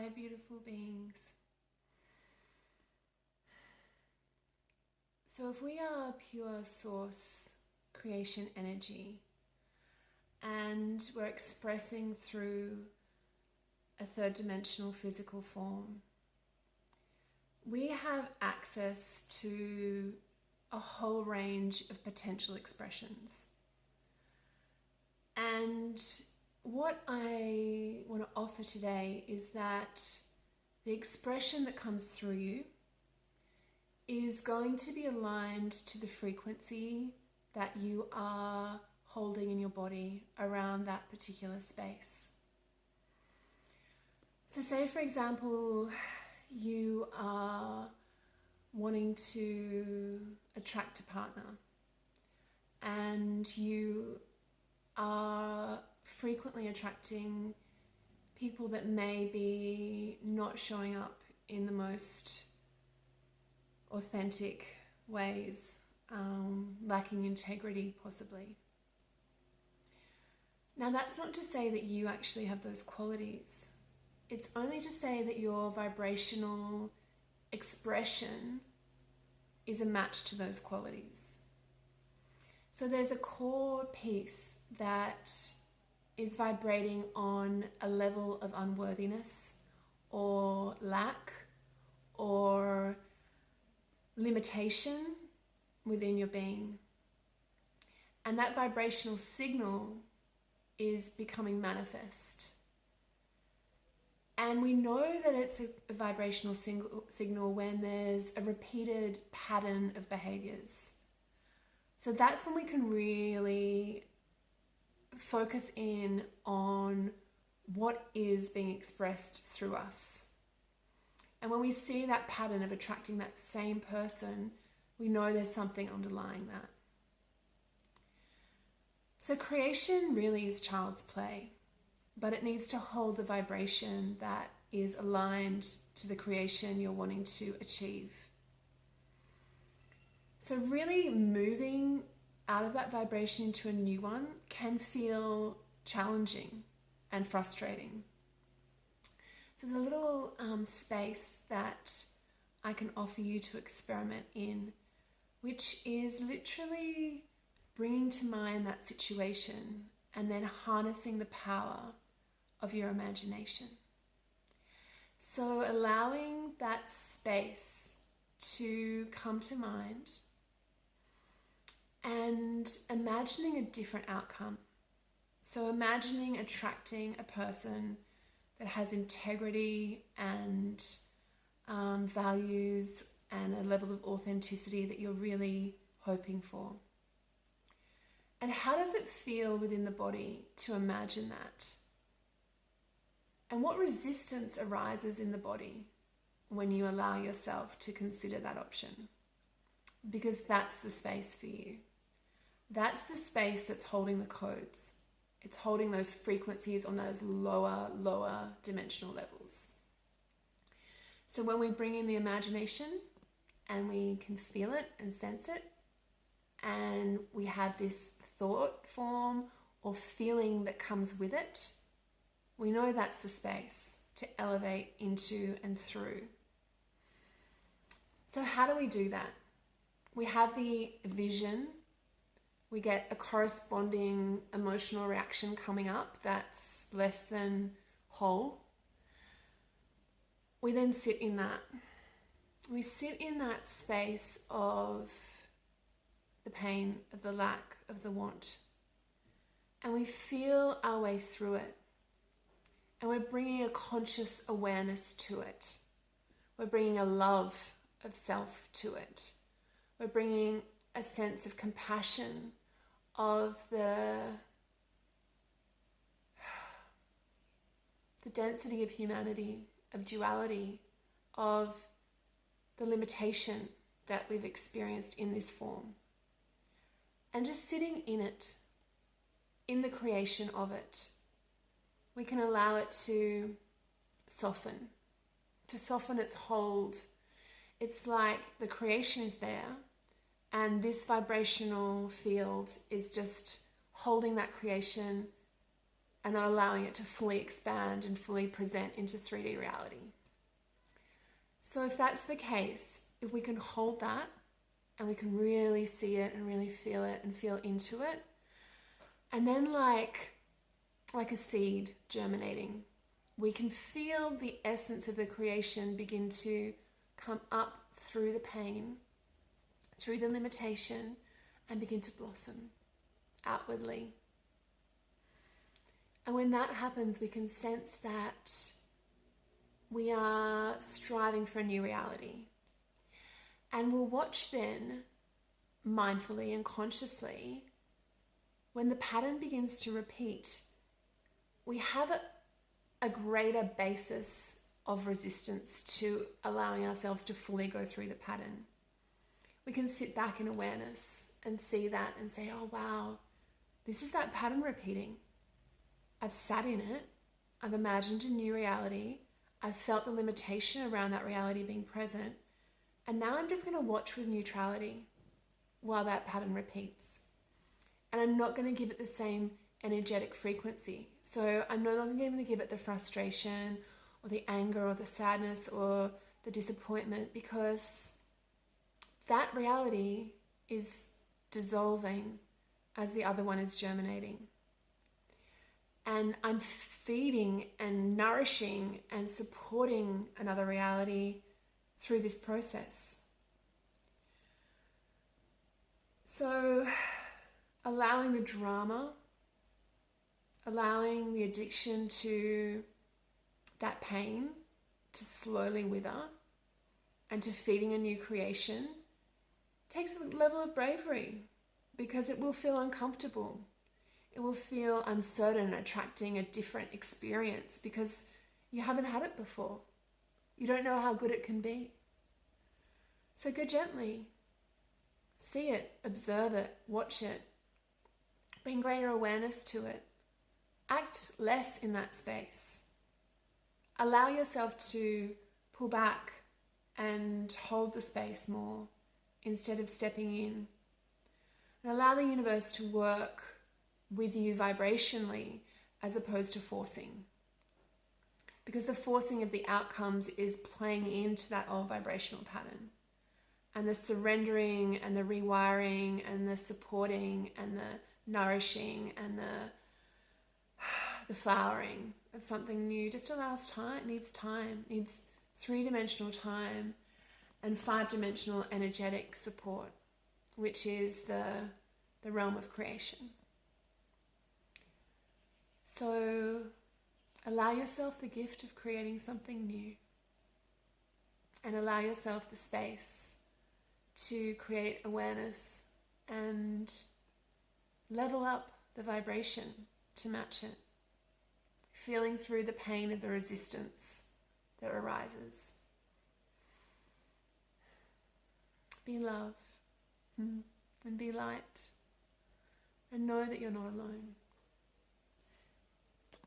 Hi, beautiful beings. So if we are pure source creation energy and we're expressing through a third dimensional physical form, we have access to a whole range of potential expressions. And what I want to offer today is that the expression that comes through you is going to be aligned to the frequency that you are holding in your body around that particular space. So say, for example, you are wanting to attract a partner and you are frequently attracting people that may be not showing up in the most authentic ways, lacking integrity possibly. Now that's not to say that you actually have those qualities. It's only to say that your vibrational expression is a match to those qualities. So there's a core piece that is vibrating on a level of unworthiness or lack or limitation within your being. And that vibrational signal is becoming manifest. And we know that it's a vibrational signal when there's a repeated pattern of behaviors. So that's when we can really focus in on what is being expressed through us. And when we see that pattern of attracting that same person, we know there's something underlying that. So creation really is child's play, but it needs to hold the vibration that is aligned to the creation you're wanting to achieve. So really moving out of that vibration into a new one can feel challenging and frustrating. So there's a little space that I can offer you to experiment in, which is literally bringing to mind that situation and then harnessing the power of your imagination. So allowing that space to come to mind and imagining a different outcome. So imagining attracting a person that has integrity and values and a level of authenticity that you're really hoping for. And how does it feel within the body to imagine that? And what resistance arises in the body when you allow yourself to consider that option? Because that's the space for you. That's the space that's holding the codes. It's holding those frequencies on those lower dimensional levels. So when we bring in the imagination and we can feel it and sense it, and we have this thought form or feeling that comes with it, we know that's the space to elevate into and through. So how do we do that? We have the vision. We get a corresponding emotional reaction coming up that's less than whole. We then sit in that. We sit in that space of the pain, of the lack, of the want. And we feel our way through it. And we're bringing a conscious awareness to it. We're bringing a love of self to it. We're bringing a sense of compassion, of the density of humanity, of duality, of the limitation that we've experienced in this form. And just sitting in it, in the creation of it, we can allow it to soften its hold. It's like the creation is there, and this vibrational field is just holding that creation and not allowing it to fully expand and fully present into 3D reality. So if that's the case, if we can hold that and we can really see it and really feel it and feel into it, and then like a seed germinating, we can feel the essence of the creation begin to come up through the pain, through the limitation, and begin to blossom outwardly. And when that happens, we can sense that we are striving for a new reality. And we'll watch then, mindfully and consciously, when the pattern begins to repeat, we have a greater basis of resistance to allowing ourselves to fully go through the pattern. We can sit back in awareness and see that and say, oh wow, this is that pattern repeating. I've sat in it. I've imagined a new reality. I've felt the limitation around that reality being present. And now I'm just going to watch with neutrality while that pattern repeats. And I'm not going to give it the same energetic frequency. So I'm no longer going to give it the frustration or the anger or the sadness or the disappointment, because that reality is dissolving as the other one is germinating. And I'm feeding and nourishing and supporting another reality through this process. So allowing the drama, allowing the addiction to that pain to slowly wither and to feeding a new creation takes a level of bravery, because it will feel uncomfortable. It will feel uncertain, attracting a different experience because you haven't had it before. You don't know how good it can be. So go gently. See it, observe it, watch it. Bring greater awareness to it. Act less in that space. Allow yourself to pull back and hold the space more instead of stepping in. And allow the universe to work with you vibrationally as opposed to forcing. Because the forcing of the outcomes is playing into that old vibrational pattern. And the surrendering and the rewiring and the supporting and the nourishing and the flowering of something new just allows time, needs 3-dimensional time and 5-dimensional energetic support, which is the realm of creation. So allow yourself the gift of creating something new, and allow yourself the space to create awareness and level up the vibration to match it, feeling through the pain of the resistance that arises. Be love and be light, and know that you're not alone.